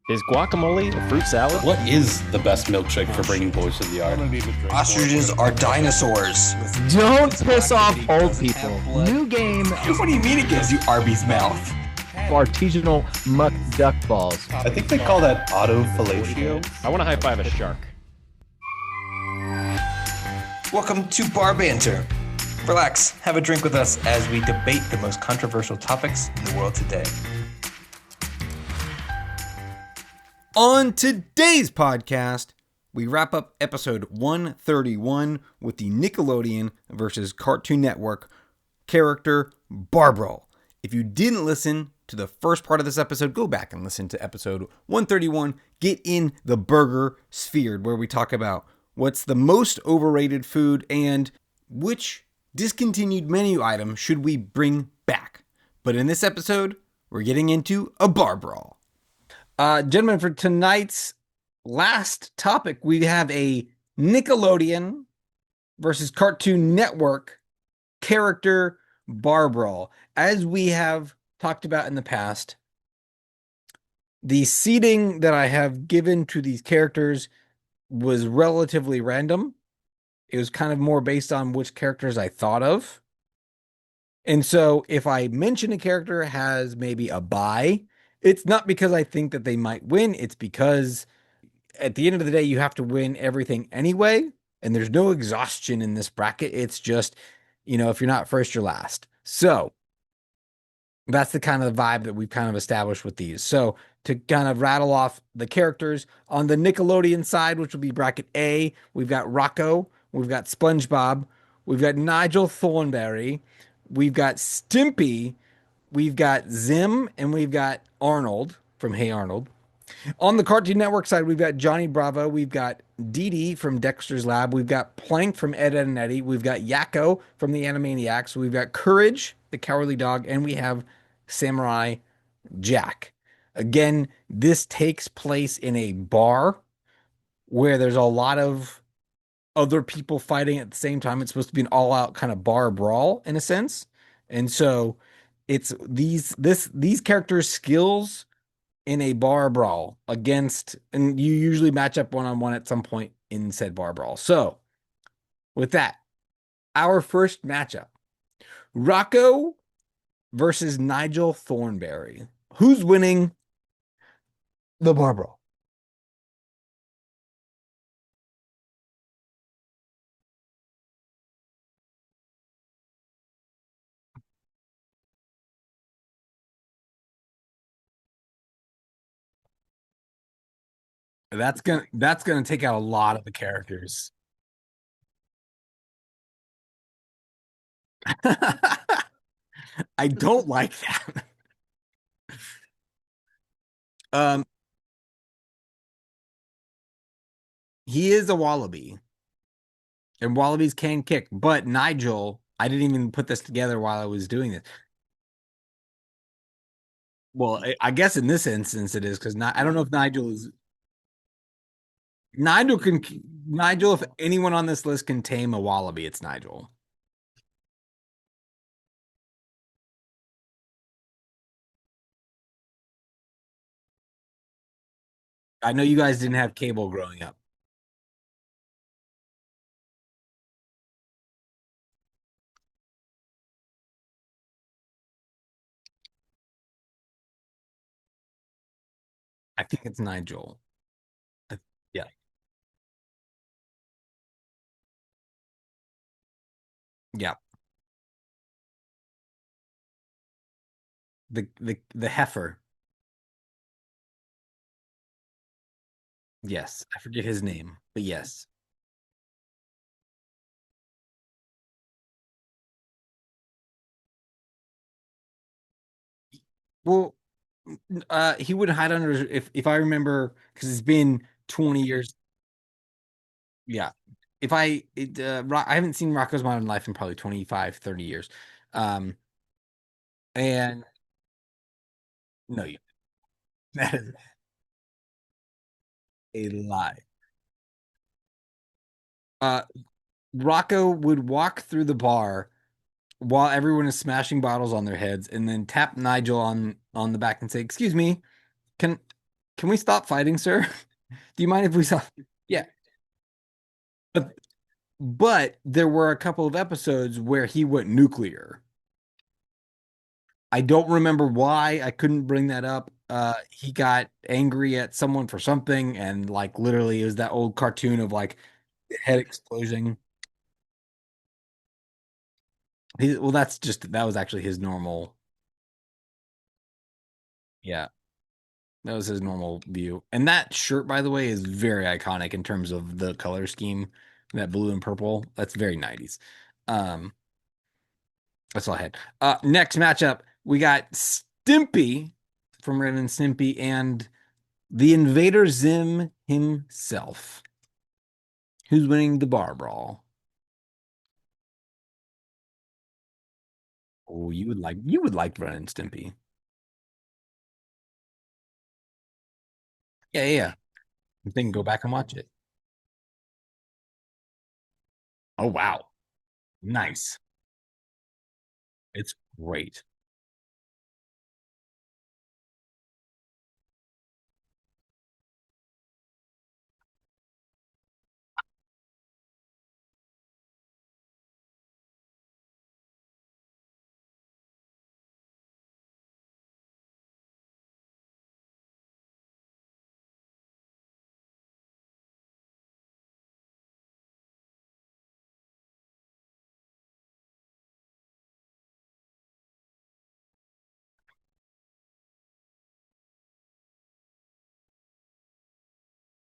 Is guacamole a fruit salad? What is the best milkshake for bringing boys to the yard? Ostriches are dinosaurs. Don't piss off old people. New game. What do you mean it gives you Arby's mouth? Artisanal muck duck balls. I think they call that autofellatio. I want to high five a shark. Welcome to Bar Banter. Relax, have a drink with us as we debate the most controversial topics in the world today. On today's podcast, we wrap up episode 131 with the Nickelodeon versus Cartoon Network character Bar Brawl. If you didn't listen to the first part of this episode, go back and listen to episode 131, Get in the Burger Sphere, where we talk about what's the most overrated food and which discontinued menu item should we bring back. But in this episode, we're getting into a Bar Brawl. Gentlemen, for tonight's last topic, we have a Nickelodeon versus Cartoon Network character Bar Brawl. As we have talked about in the past, the seating that I have given to these characters was relatively random. It was kind of more based on which characters I thought of. And so if I mention a character has maybe a bye, it's not because I think that they might win. It's because at the end of the day, you have to win everything anyway. And there's no exhaustion in this bracket. It's just, if you're not first, you're last. So that's the kind of vibe that we've kind of established with these. So to kind of rattle off the characters on the Nickelodeon side, which will be bracket A, we've got Rocco, we've got SpongeBob, we've got Nigel Thornberry, we've got Stimpy, we've got Zim, and we've got Arnold from Hey Arnold. On the Cartoon Network side, we've got Johnny Bravo, we've got Dee Dee from Dexter's Lab, we've got Plank from Ed, Edd and Eddy, we've got Yakko from the Animaniacs, we've got Courage, the Cowardly Dog, and we have Samurai Jack. Again, this takes place in a bar where there's a lot of other people fighting at the same time. It's supposed to be an all-out kind of bar brawl in a sense. And so it's these characters' skills in a bar brawl against, and you usually match up one-on-one at some point in said bar brawl. So with that, our first matchup, Rocco versus Nigel Thornberry. Who's winning the bar brawl? That's gonna take out a lot of the characters. I don't like that. He is a wallaby, and wallabies can kick. But Nigel, I didn't even put this together while I was doing this. Well, I guess in this instance it is because I don't know if Nigel. If anyone on this list can tame a wallaby, it's Nigel. I know you guys didn't have cable growing up. I think it's Nigel. Yeah. Yeah. The heifer. Yes. I forget his name, but yes. Well, he would hide under if I remember because it's been 20 years. Yeah. If I haven't seen Rocco's Modern Life in probably 25, 30 years. Um, and no, that is a lie. Uh, Rocco would walk through the bar while everyone is smashing bottles on their heads and then tap Nigel on the back and say, "Excuse me, can Can we stop fighting, sir? Do you mind if we stop? Yeah. But there were a couple of episodes where he went nuclear. I don't remember why. I couldn't bring that up. He got angry at someone for something, and like literally, it was that old cartoon of like head exploding. Well, that was actually his normal. Yeah, that was his normal view. And that shirt, by the way, is very iconic in terms of the color scheme. That blue and purple. That's very 90s. Um, that's all I had. Next matchup, we got Stimpy from Ren and Stimpy and the Invader Zim himself. Who's winning the Bar Brawl? Oh, you would like Ren and Stimpy. Yeah, yeah, yeah. Then go back and watch it. Oh wow. Nice. It's great.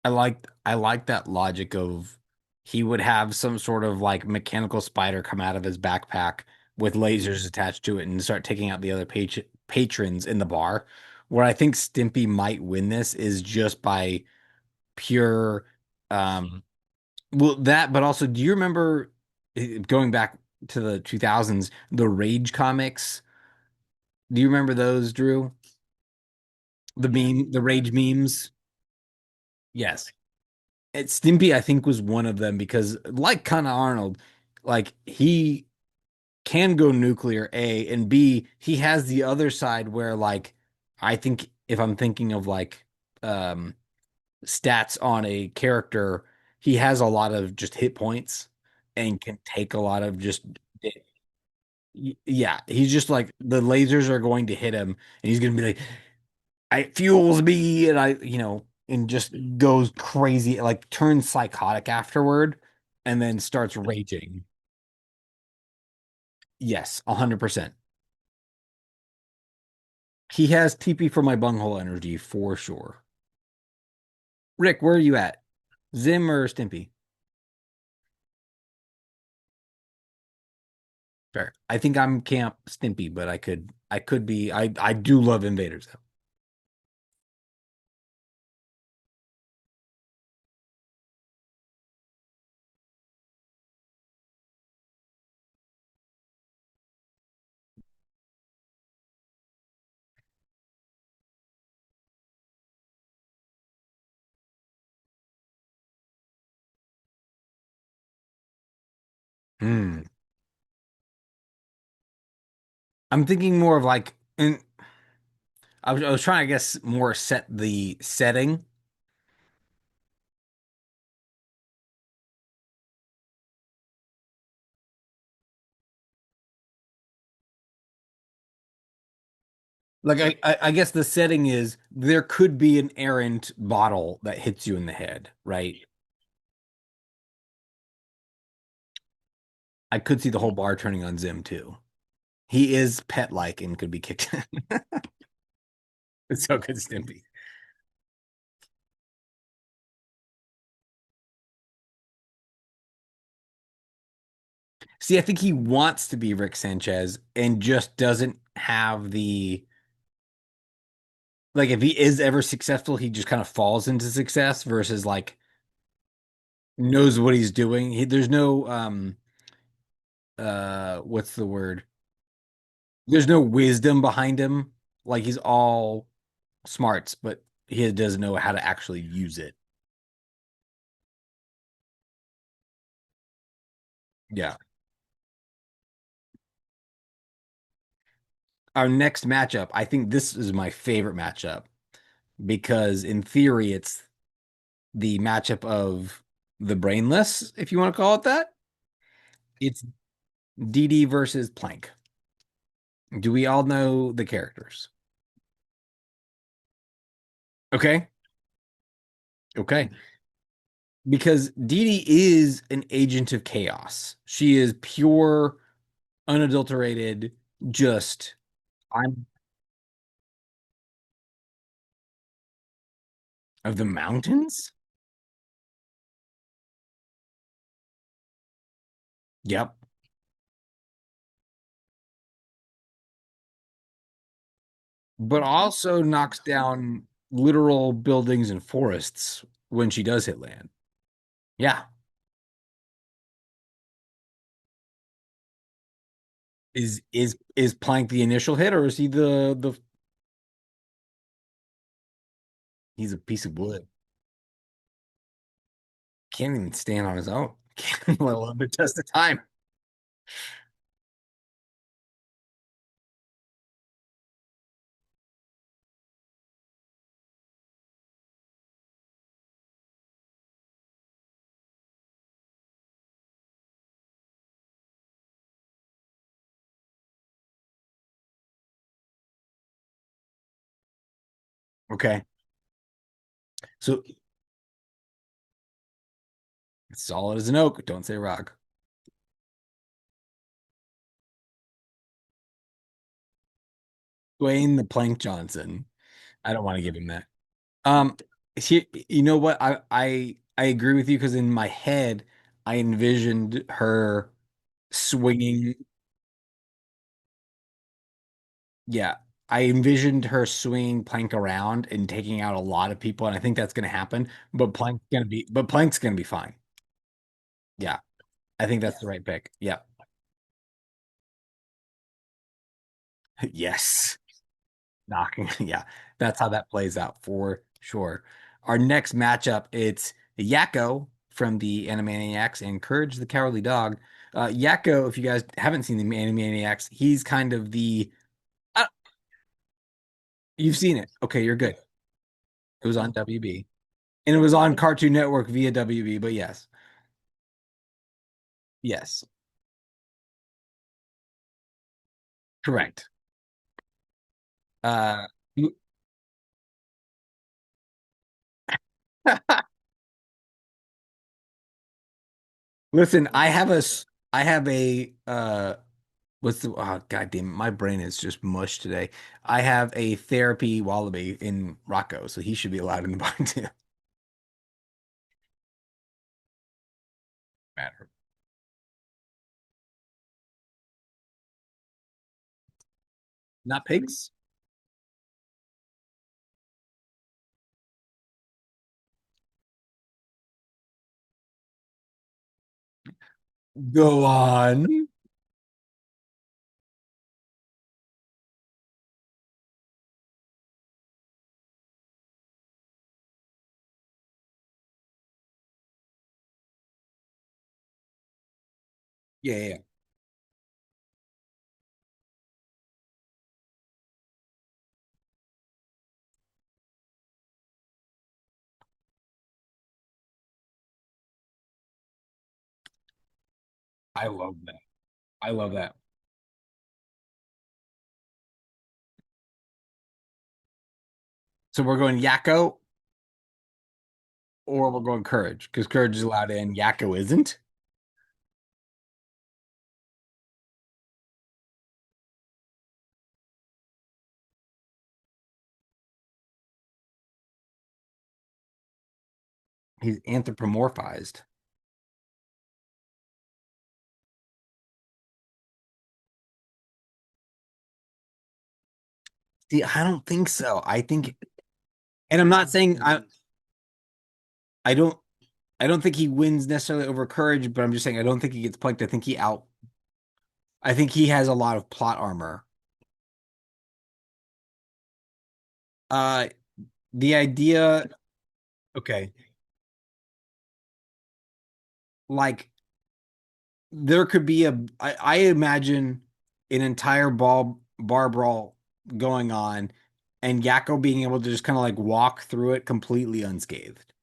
I like that logic of he would have some sort of like mechanical spider come out of his backpack with lasers attached to it and start taking out the other patrons in the bar. Where I think Stimpy might win this is just by pure well that, but also do you remember going back to the 2000s, the Rage comics? Do you remember those, Drew? The Rage memes? Yes. Stimpy, I think, was one of them because, like kind of Arnold, like he can go nuclear, A, and B, he has the other side where, like, I think if I'm thinking of like um stats on a character, he has a lot of just hit points and can take a lot of just yeah, he's just like the lasers are going to hit him and he's gonna be like, it fuels me and and just goes crazy, like turns psychotic afterward and then starts raging. Yes, 100%. He has TP for my bunghole energy for sure. Rick, where are you at? Zim or Stimpy? Fair. I think I'm camp Stimpy, but I could be I do love invaders though. Hmm. I'm thinking more of like, and I was trying, I guess, more set the setting. Like I guess the setting is there could be an errant bottle that hits you in the head, right? I could see the whole bar turning on Zim too. He is pet-like and could be kicked. It's so good, Stimpy. See, I think he wants to be Rick Sanchez and just doesn't have the like if he is ever successful, he just kind of falls into success versus like knows what he's doing. There's no what's the word? There's no wisdom behind him. Like he's all smarts, but he doesn't know how to actually use it. Yeah. Our next matchup, I think this is my favorite matchup. because in theory it's the matchup of the brainless, if you want to call it that. It's DD versus Plank. Do we all know the characters? Okay. Okay. Because Dee Dee is an agent of chaos. She is pure, unadulterated, just I'm of the mountains. Yep. But also knocks down literal buildings and forests when she does hit land. Yeah. Is Plank the initial hit or is he the he's a piece of wood. Can't even stand on his own. Can't let alone the test of time. Okay. So solid as an oak. Don't say rock. Dwayne the Plank Johnson. I don't want to give him that. Um, you know what? I agree with you because in my head, I envisioned her swinging. Yeah, I envisioned her swinging Plank around and taking out a lot of people, and I think that's going to happen. But Plank's gonna be fine. Yeah, I think that's the right pick. Yeah. Yes. Knocking. Yeah, that's how that plays out for sure. Our next matchup, it's Yakko from the Animaniacs and Courage the Cowardly Dog. Yakko, if you guys haven't seen the Animaniacs, he's kind of the uh, you've seen it. Okay, you're good. It was on WB. And it was on Cartoon Network via WB, but yes. Yes. Correct. Uh you- Listen, I have a what's the God damn it, my brain is just mush today. I have a therapy wallaby in Rocco, so he should be allowed in the barn too. Matter. Not pigs? Go on. Yeah, yeah, yeah. I love that. I love that. So we're going Yakko or we're going Courage because Courage is allowed in, Yakko isn't. He's anthropomorphized. See, I don't think so. And I'm not saying I don't I don't think he wins necessarily over Courage, but I'm just saying I don't think he gets punked. I think he has a lot of plot armor. Uh the idea, okay, like there could be I imagine an entire Bar Brawl going on, and Yakko being able to just kind of like walk through it completely unscathed.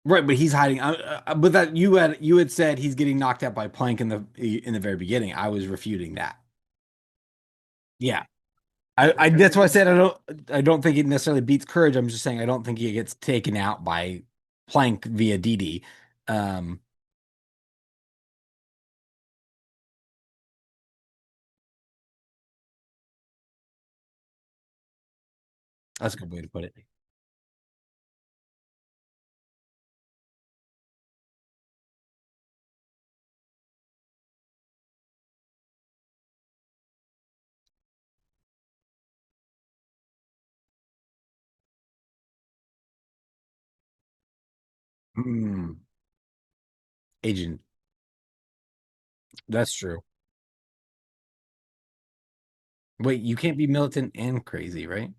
Right, but he's hiding. But that you had said he's getting knocked out by Plank in the very beginning. I was refuting that. Yeah, I that's why I said I don't think it necessarily beats Courage. I'm just saying I don't think he gets taken out by Plank via DD. Um, that's a good way to put it. Hmm. Agent, that's true. Wait, you can't be militant and crazy, right?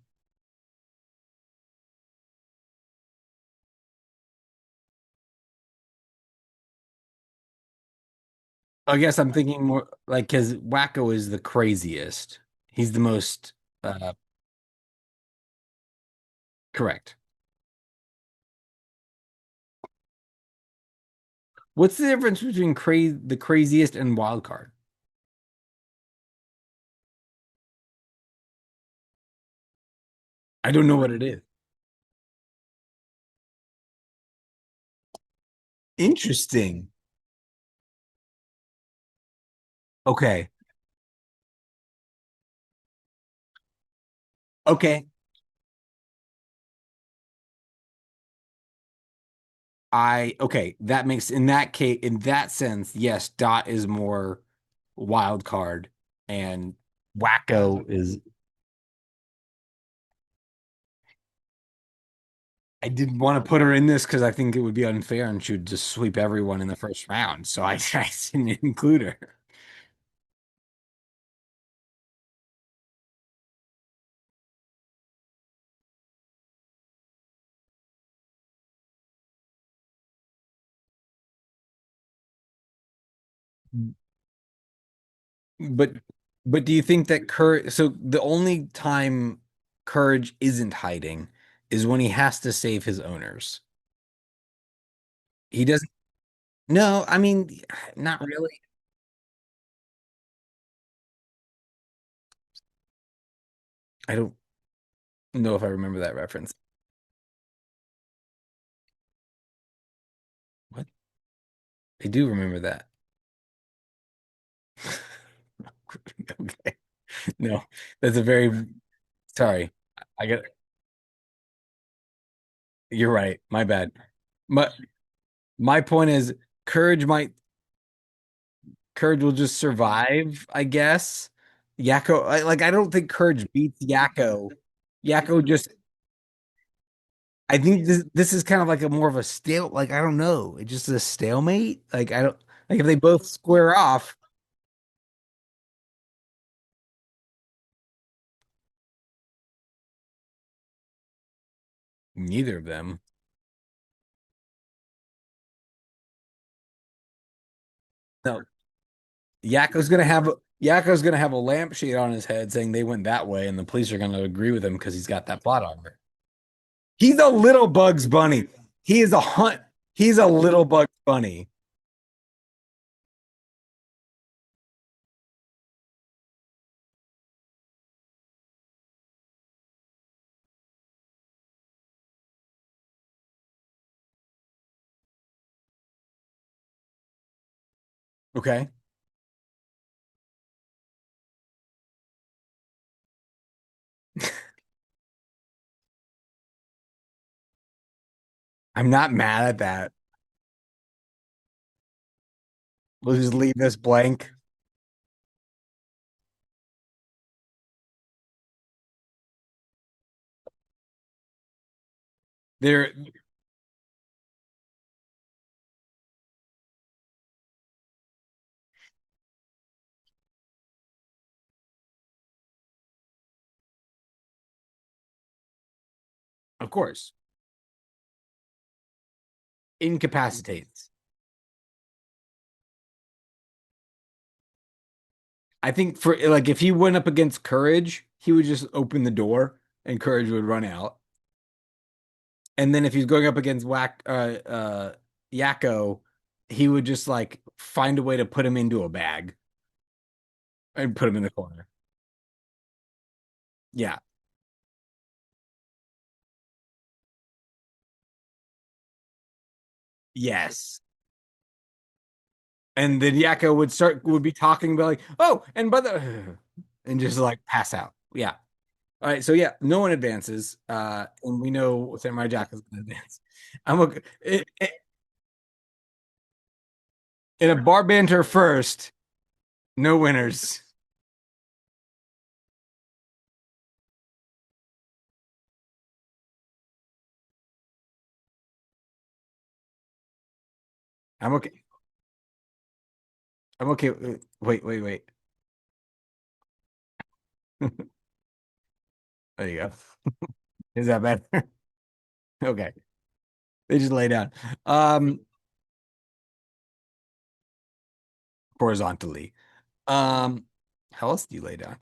I guess I'm thinking more like because Wacko is the craziest. He's the most correct. What's the difference between the craziest and wild card? I don't know what it is. Interesting. Okay. Okay. Okay. That makes in that case, in that sense, yes, Dot is more wild card and Wacko is. I didn't want to put her in this because I think it would be unfair and she would just sweep everyone in the first round. So I didn't include her. But but do you think that courage so the only time courage isn't hiding is when he has to save his owners. He doesn't no, I mean not really. I don't know if I remember that reference. What? I do remember that. Okay. No, that's a very sorry. I got you're right. My bad. My my point is courage will just survive, I guess. Yakko I don't think courage beats Yakko. Yakko just I think this is kind of like a more of a stale like I don't know. It's just a stalemate. Like I don't like if they both square off, neither of them. No. Yakko's gonna have a lampshade on his head saying they went that way, and the police are gonna agree with him because he's got that plot armor. He's a little Bugs Bunny. He is a hunt. He's a little Bugs Bunny. Okay. I'm not mad at that. We'll just leave this blank. There, of course, incapacitates. I think for like if he went up against Courage, he would just open the door and Courage would run out. And then if he's going up against Yakko, he would just like find a way to put him into a bag and put him in the corner. Yeah. Yes. And then Yakko would be talking about like, oh, and by the and just like pass out. Yeah. All right. So yeah, no one advances. And we know Samurai Jack is gonna advance. I'm okay. In a bar banter first, no winners. I'm okay. I'm okay. Wait. There you go. Is that better? Okay. They just lay down. Um, Horizontally. Um, how else do you lay down?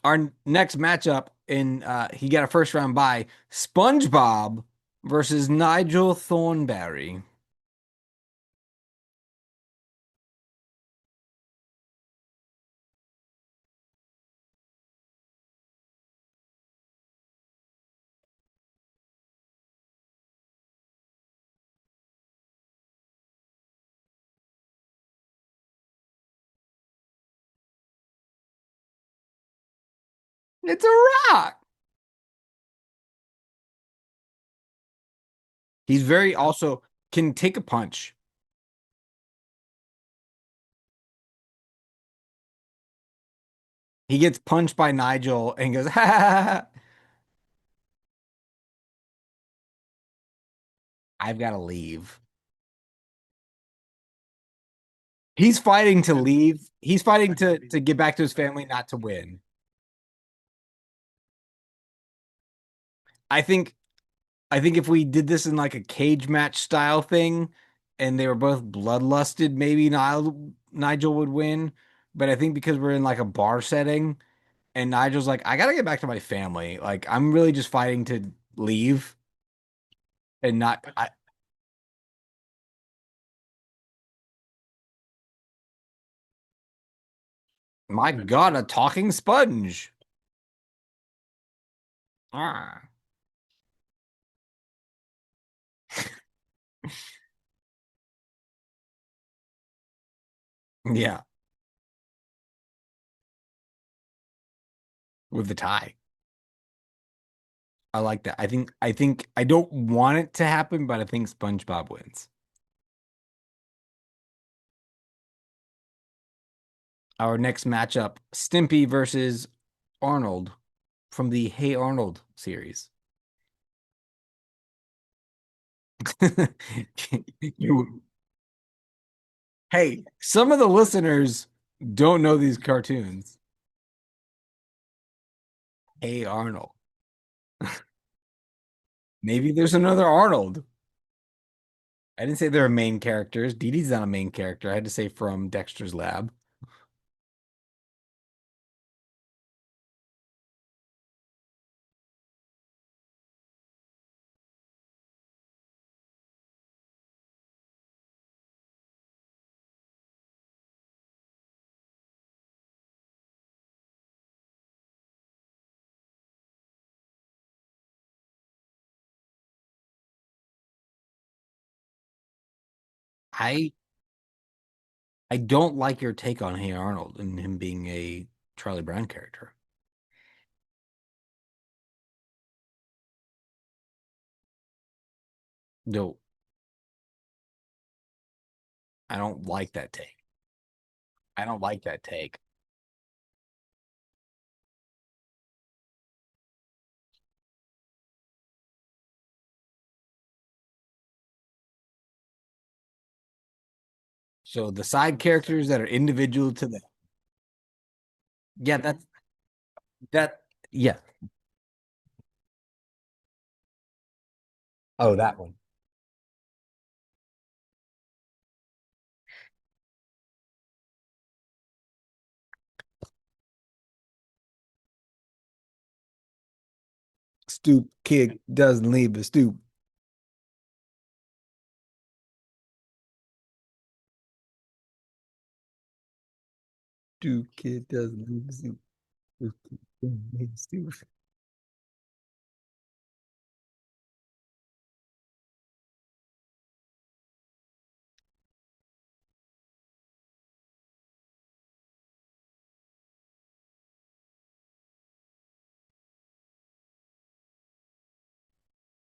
Our next matchup in he got a first round bye, SpongeBob versus Nigel Thornberry. It's a rock. He's very also can take a punch. He gets punched by Nigel and goes, ha, ha, ha, ha. I've got to leave. He's fighting to leave. He's fighting to get back to his family, not to win. I think I think if we did this in like a cage match style thing and they were both bloodlusted, maybe Nigel would win. But I think because we're in like a bar setting and Nigel's like, I gotta get back to my family. Like I'm really just fighting to leave and not my God, a talking sponge. Ah. Yeah, with the tie. I like that. I think I don't want it to happen, but I think SpongeBob wins. Our next matchup, Stimpy versus Arnold from the Hey Arnold series. You, hey, some of the listeners don't know these cartoons. Hey Arnold. Maybe there's another Arnold. I didn't say they're main characters. Dee Dee's not a main character. I had to say from Dexter's Lab. I I don't like your take on Hey Arnold and him being a Charlie Brown character. No, I don't like that take. I don't like that take. So the side characters that are individual to them. Yeah, that yeah. Oh, that one. Stoop kid doesn't leave a stoop. Stoop kid doesn't leave a stoop. Stoop kid doesn't leave a stoop.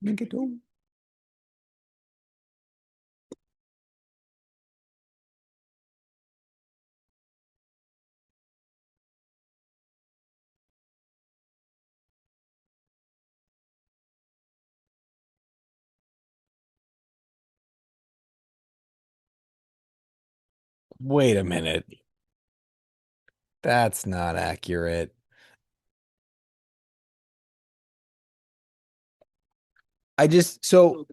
Make it go. Wait a minute. That's not accurate. I just so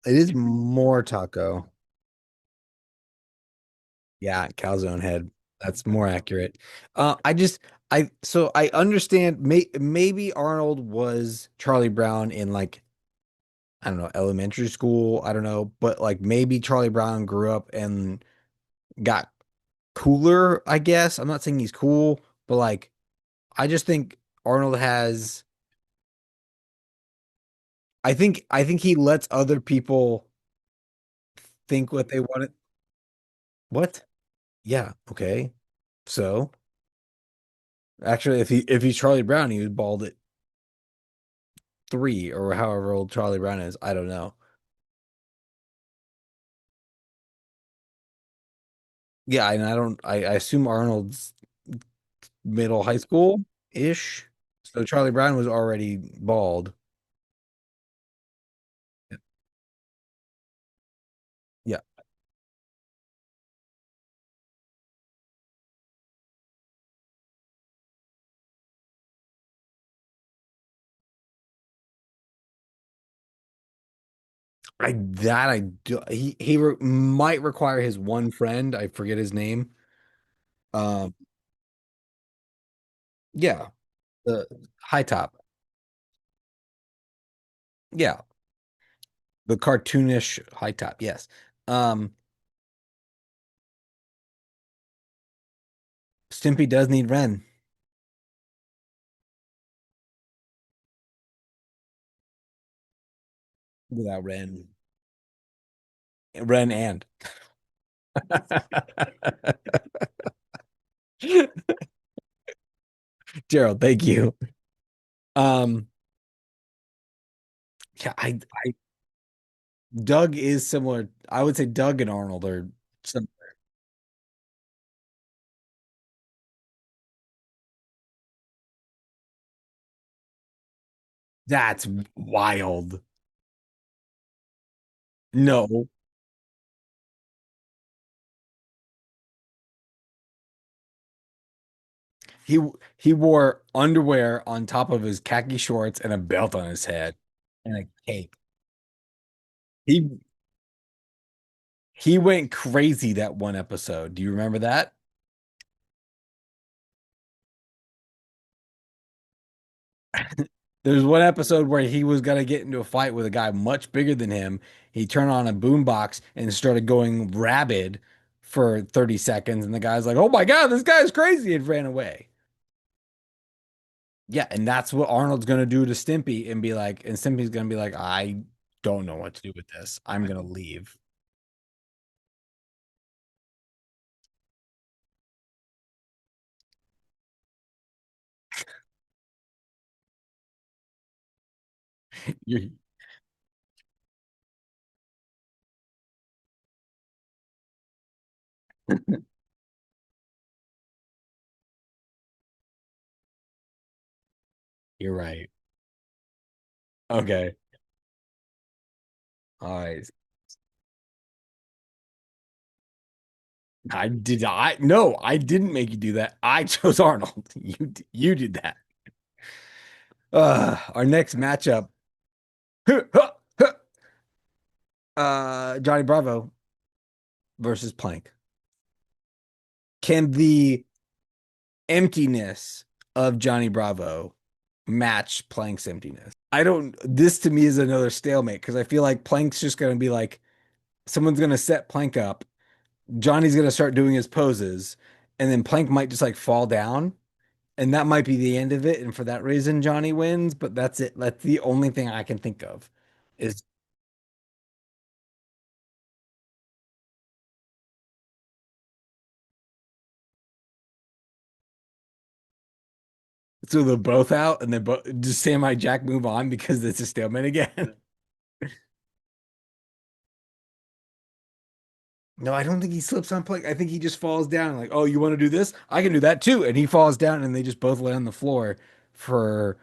it is more taco. Yeah, calzone head. That's more accurate. I just I understand maybe Arnold was Charlie Brown in like I don't know, elementary school, I don't know, but like maybe Charlie Brown grew up and got cooler, I guess. I'm not saying he's cool, but like I just think Arnold has I think he lets other people think what they want it. What? Yeah, okay. So, actually if he's Charlie Brown, he was bald at 3 or however old Charlie Brown is. I don't know. Yeah, and I don't I assume Arnold's middle high school ish. So Charlie Brown was already bald. Yeah. I do might require his one friend. I forget his name. Um, yeah, the high top. Yeah, the cartoonish high top. Yes. Um, Stimpy does need Ren without Ren. Ren and Gerald, thank you. Um, yeah, Doug is similar. I would say Doug and Arnold are some that's wild. No, he he wore underwear on top of his khaki shorts and a belt on his head and a cape. He he went crazy that one episode. Do you remember that? There's one episode where he was gonna get into a fight with a guy much bigger than him. He turned on a boombox and started going rabid for 30 seconds, and the guy's like, "Oh my God, this guy's crazy!" and ran away. Yeah, and that's what Arnold's gonna do to Stimpy and be like, and Stimpy's gonna be like, "I don't know what to do with this. I'm gonna leave." You're you're right. Okay. All right. I did I no, I didn't make you do that. I chose Arnold. You did that. Our next matchup. Johnny Bravo versus Plank. Can the emptiness of Johnny Bravo match Plank's emptiness? I don't. This to me is another stalemate because I feel like Plank's just going to be like, someone's going to set Plank up. Johnny's going to start doing his poses, and then Plank might just like fall down, and that might be the end of it. And for that reason, Johnny wins. But that's it. That's the only thing I can think of. Is so they're both out, and then both just Samurai Jack move on because it's a stalemate again. No, I don't think he slips on Plank. I think he just falls down. Like, oh, you want to do this? I can do that too. And he falls down, and they just both lay on the floor for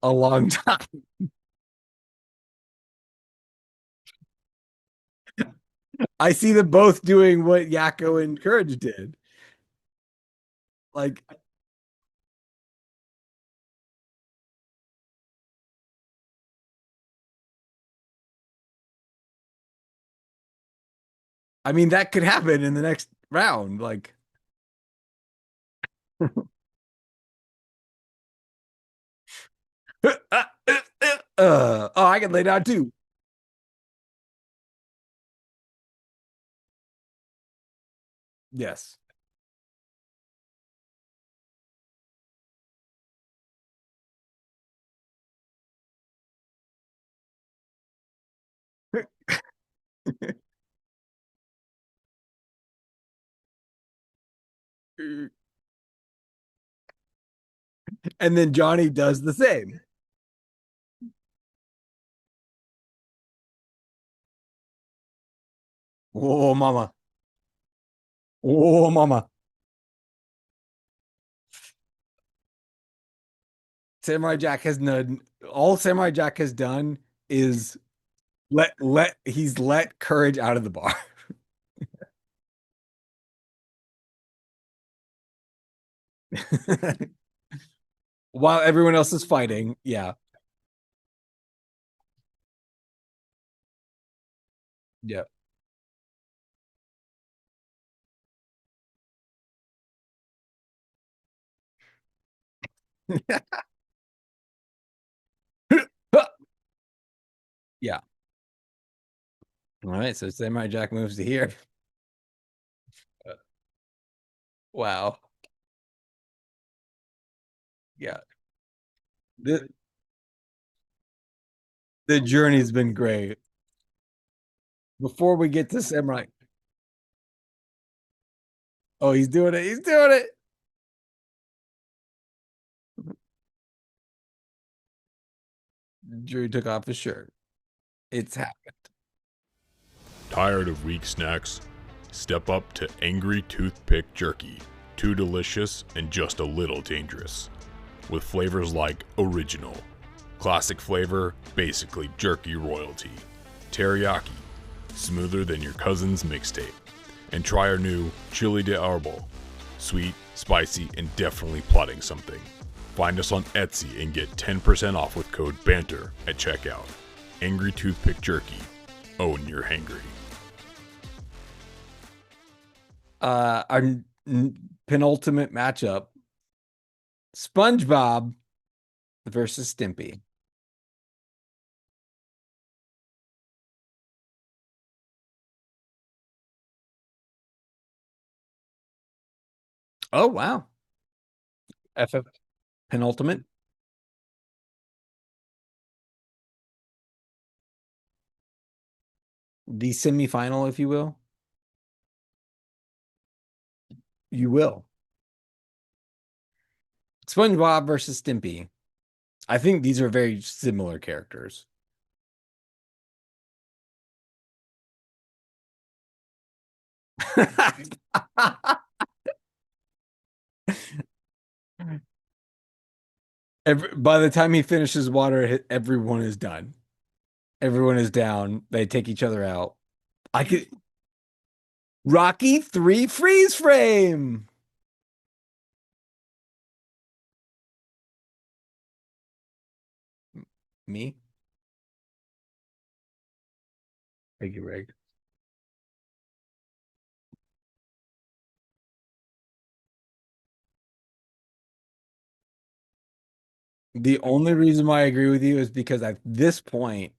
a long time. I see them both doing what Yakko and Courage did. Like, I mean, that could happen in the next round. Like, oh, I can lay down too. Yes. And then Johnny does the same. Oh, mama. Oh, mama. Samurai Jack has none. All Samurai Jack has done is he's let Courage out of the bar. While everyone else is fighting. Yeah. Yeah. Yeah. All right. So Samurai Jack moves to here. Wow. Yeah. The the journey's been great. Before we get to Samurai. Oh, he's doing it. He's doing it. Drew took off his shirt. It's happened. Tired of weak snacks? Step up to Angry Toothpick Jerky. Too delicious and just a little dangerous. With flavors like original, classic flavor, basically jerky royalty, teriyaki, smoother than your cousin's mixtape, and try our new chili de arbol, sweet, spicy, and definitely plotting something. Find us on Etsy and get 10% off with code BANTER at checkout. Angry Toothpick Jerky. Own your hangry. Our penultimate matchup: SpongeBob versus Stimpy. Oh wow. FF penultimate. The semifinal, if you will. You will. SpongeBob versus Stimpy. I think these are very similar characters. By the time he finishes water, everyone is done. Everyone is down. They take each other out. I could Rocky 3 freeze frame. Me? Thank you, Rick. The only reason why I agree with you is because at this point,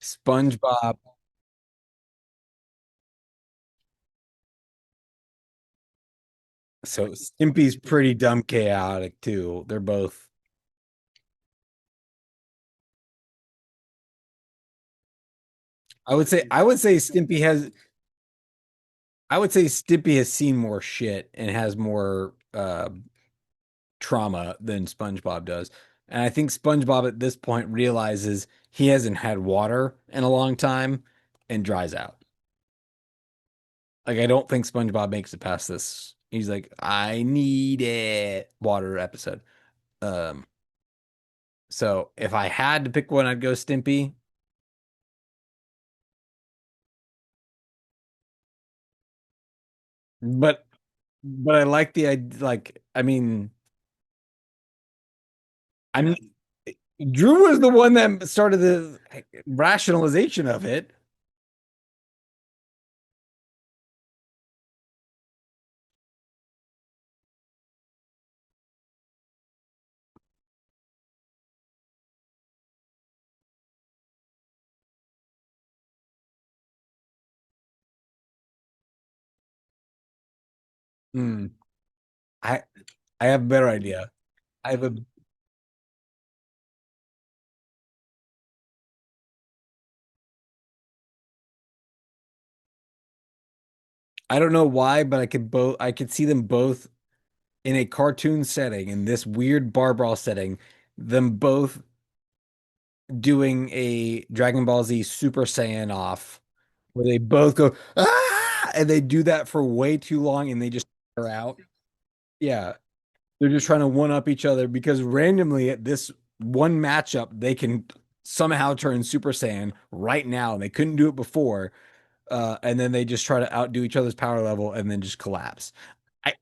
SpongeBob. So Stimpy's pretty dumb chaotic too. They're both. I would say Stimpy has seen more shit and has more trauma than SpongeBob does. And I think SpongeBob at this point realizes he hasn't had water in a long time and dries out. Like I don't think SpongeBob makes it past this. He's like, I need it water episode. Um, so if I had to pick one, I'd go Stimpy. But I like the like I mean I'm Drew was the one that started the rationalization of it. Hmm. I I have a better idea. I have a I don't know why, but I could see them both in a cartoon setting in this weird Bar Brawl setting, them both doing a Dragon Ball Z Super Saiyan off where they both go and they do that for way too long and they just are out. Yeah. They're just trying to one up each other because randomly at this one matchup, they can somehow turn Super Saiyan right now. They couldn't do it before. And then they just try to outdo each other's power level and then just collapse. I,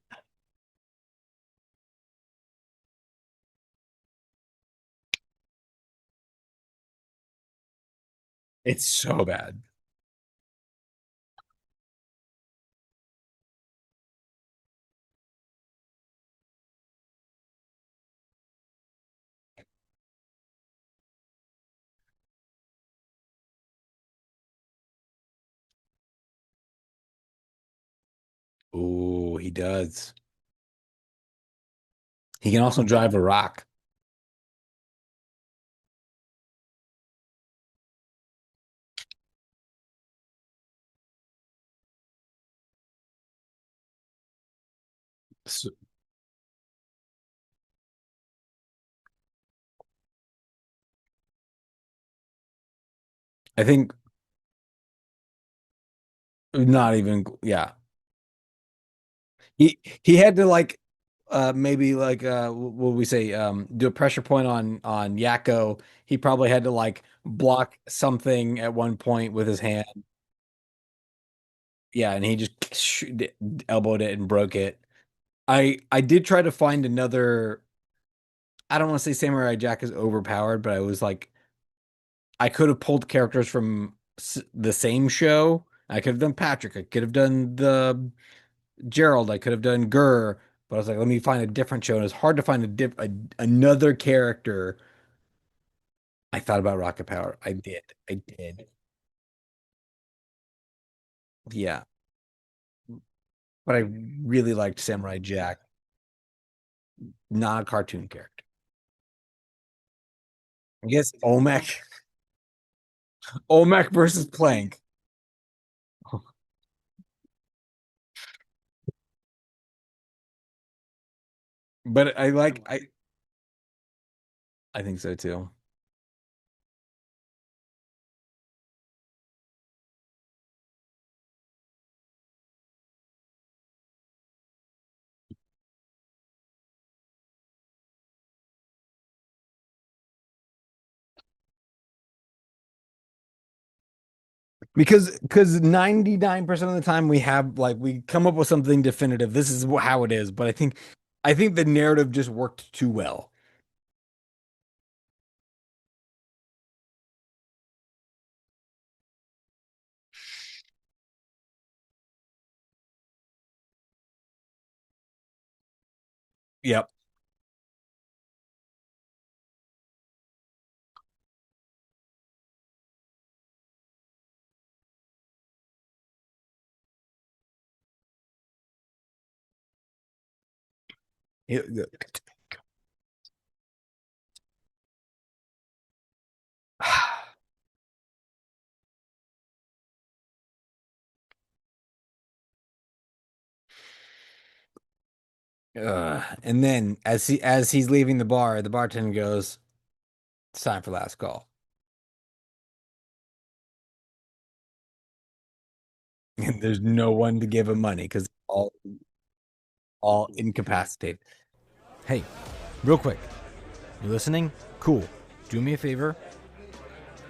it's so bad. Oh, he does. He can also drive a rock. So, I think not even, yeah. He had to like maybe like what would we say do a pressure point on Yakko. He probably had to like block something at one point with his hand. Yeah, and he just elbowed it and broke it. I did try to find another. I don't want to say Samurai Jack is overpowered, but I was like I could have pulled characters from the same show. I could have done Patrick. I could have done the Gerald. I could have done Gurr. But I was like, let me find a different show. And it's hard to find another character. I thought about Rocket Power. I did. I did. Yeah. But I really liked Samurai Jack, not a cartoon character. I guess Olmec versus Plank. But I think so too. Because 99% of the time we have like we come up with something definitive. This is how it is. But I think the narrative just worked too well. Yep. And then as he's leaving the bar, the bartender goes, "It's time for last call." And there's no one to give him money because all incapacitated. Hey, real quick, you listening? Cool. Do me a favor.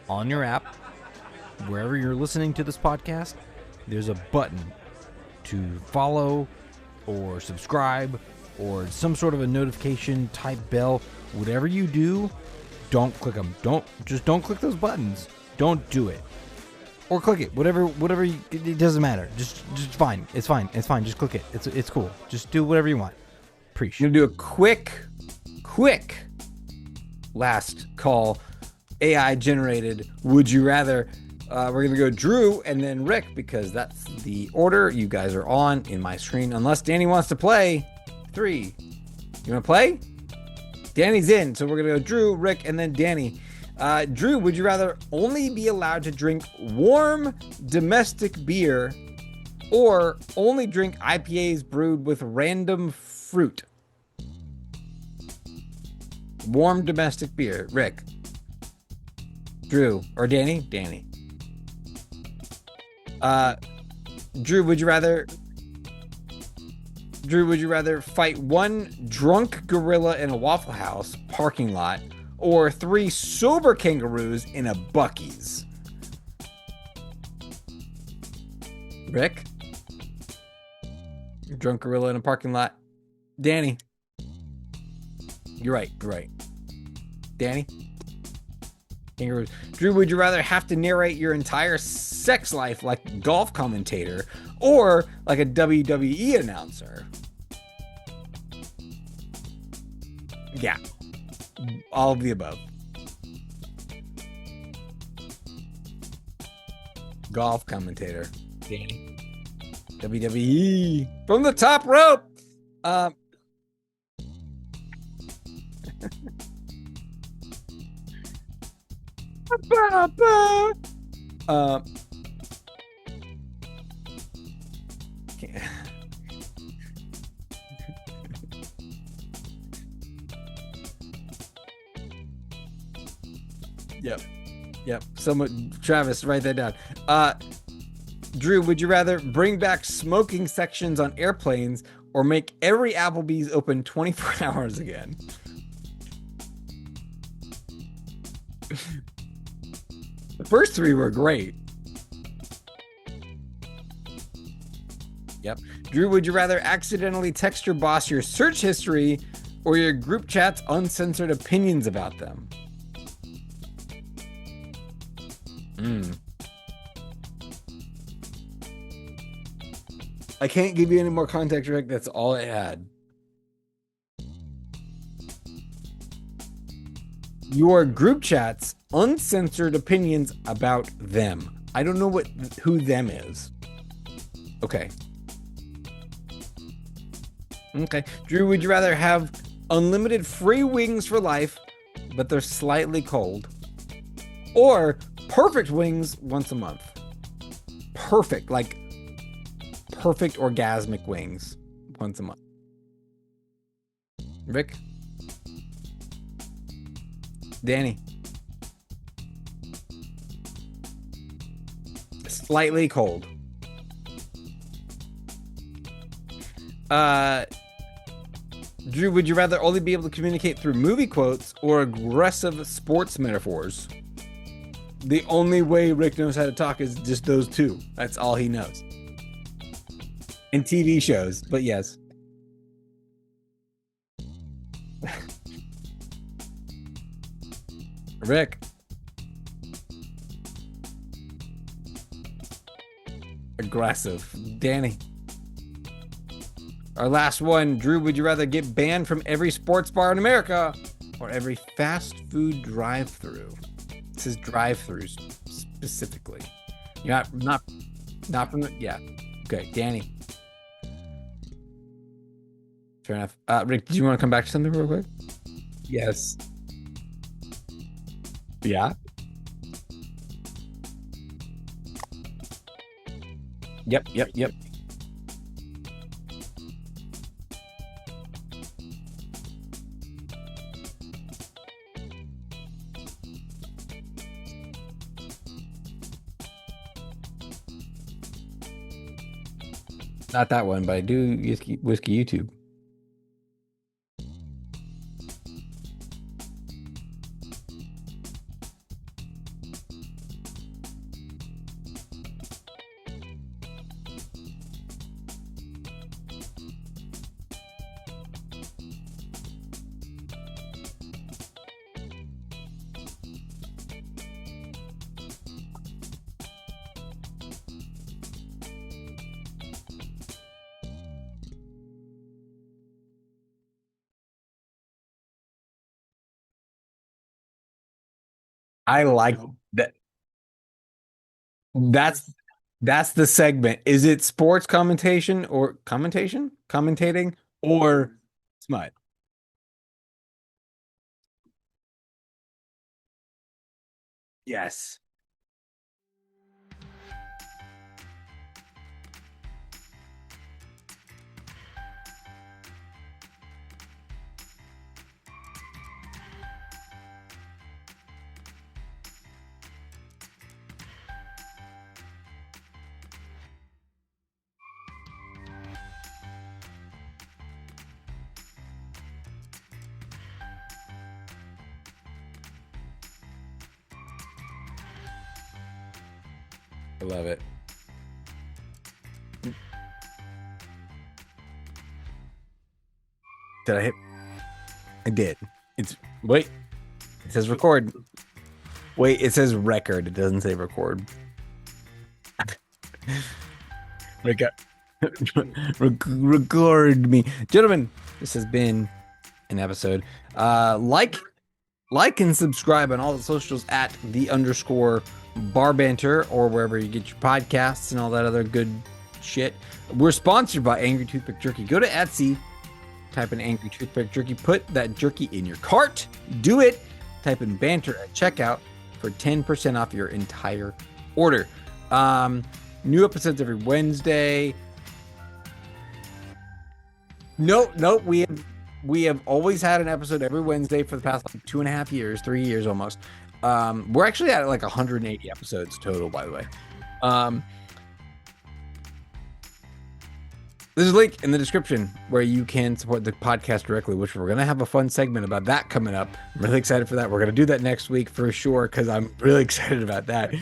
On your app, wherever you're listening to this podcast, there's a button to follow or subscribe or some sort of a notification type bell. Whatever you do, don't click them. Don't click those buttons. Don't do it. Or click it. Whatever it doesn't matter. Just fine. It's fine. Just click it. It's cool. Just do whatever you want. Appreciate. I'm gonna do a quick last call. AI generated. Would you rather? We're gonna go Drew and then Rick because that's the order you guys are on in my screen. Unless Danny wants to play. 3. You wanna play? Danny's in, so we're gonna go Drew, Rick, and then Danny. Drew, would you rather only be allowed to drink warm domestic beer or only drink IPAs brewed with random fruit? Warm domestic beer. Rick. Drew. Or Danny? Danny. Drew, would you rather fight one drunk gorilla in a Waffle House parking lot or 3 sober kangaroos in a Buc-ee's? Rick? Drunk gorilla in a parking lot. Danny? You're right. Danny? Kangaroos. Drew, would you rather have to narrate your entire sex life like a golf commentator or like a WWE announcer? Yeah. All of the above. Golf commentator. Danny. WWE. From the top rope. Yep. Travis, write that down. Drew, would you rather bring back smoking sections on airplanes or make every Applebee's open 24 hours again? The first 3 were great. Yep. Drew, would you rather accidentally text your boss your search history or your group chat's uncensored opinions about them? I can't give you any more context, Rick. That's all I had. Your group chat's uncensored opinions about them. I don't know who them is. Okay. Drew, would you rather have unlimited free wings for life, but they're slightly cold, or perfect wings once a month? Perfect orgasmic wings once a month. Rick? Danny? Slightly cold. Drew, would you rather only be able to communicate through movie quotes or aggressive sports metaphors? The only way Rick knows how to talk is just those 2. That's all he knows. And TV shows, but yes. Rick. Aggressive. Danny. Our last one, Drew, would you rather get banned from every sports bar in America or every fast food drive-through? It says drive-throughs specifically. You're not from the, yeah. Okay, Danny. Fair enough. Rick, do you want to come back to something real quick? Yes. Yeah. Yep. Not that one, but I do whiskey YouTube. I like that. That's the segment. Is it sports commentating or smut? Yes. I love it. Did I hit? I did. Wait. It says record. Wait, it says record. It doesn't say record. Record me. Gentlemen, this has been an episode. Like and subscribe on all the socials at _Bar Banter or wherever you get your podcasts and all that other good shit. We're sponsored by Angry Toothpick Jerky. Go to Etsy, type in Angry Toothpick Jerky, put that jerky in your cart. Do it. Type in Banter at checkout for 10% off your entire order. New episodes every Wednesday. Nope. We have always had an episode every Wednesday for the past 2.5 years, 3 years almost. We're actually at like 180 episodes total, by the way. There's a link in the description where you can support the podcast directly, which we're going to have a fun segment about that coming up. I'm really excited for that. We're going to do that next week for sure, because I'm really excited about that.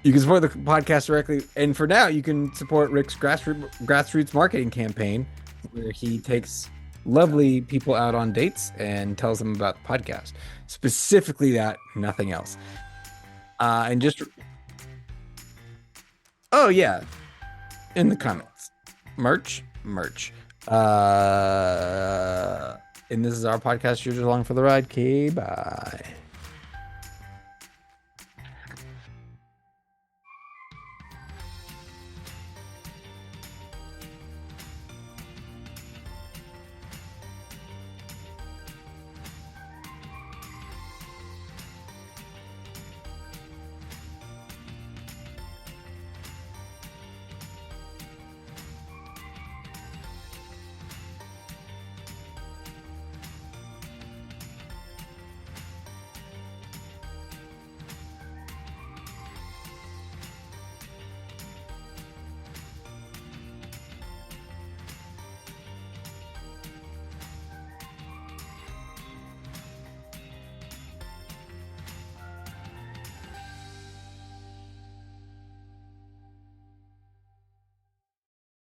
You can support the podcast directly. And for now, you can support Rick's grassroots marketing campaign, where he takes lovely people out on dates and tells them about the podcast. Specifically that, nothing else. And just... Oh, yeah. In the comments. Merch. And this is our podcast. You're just along for the ride. Okay, bye.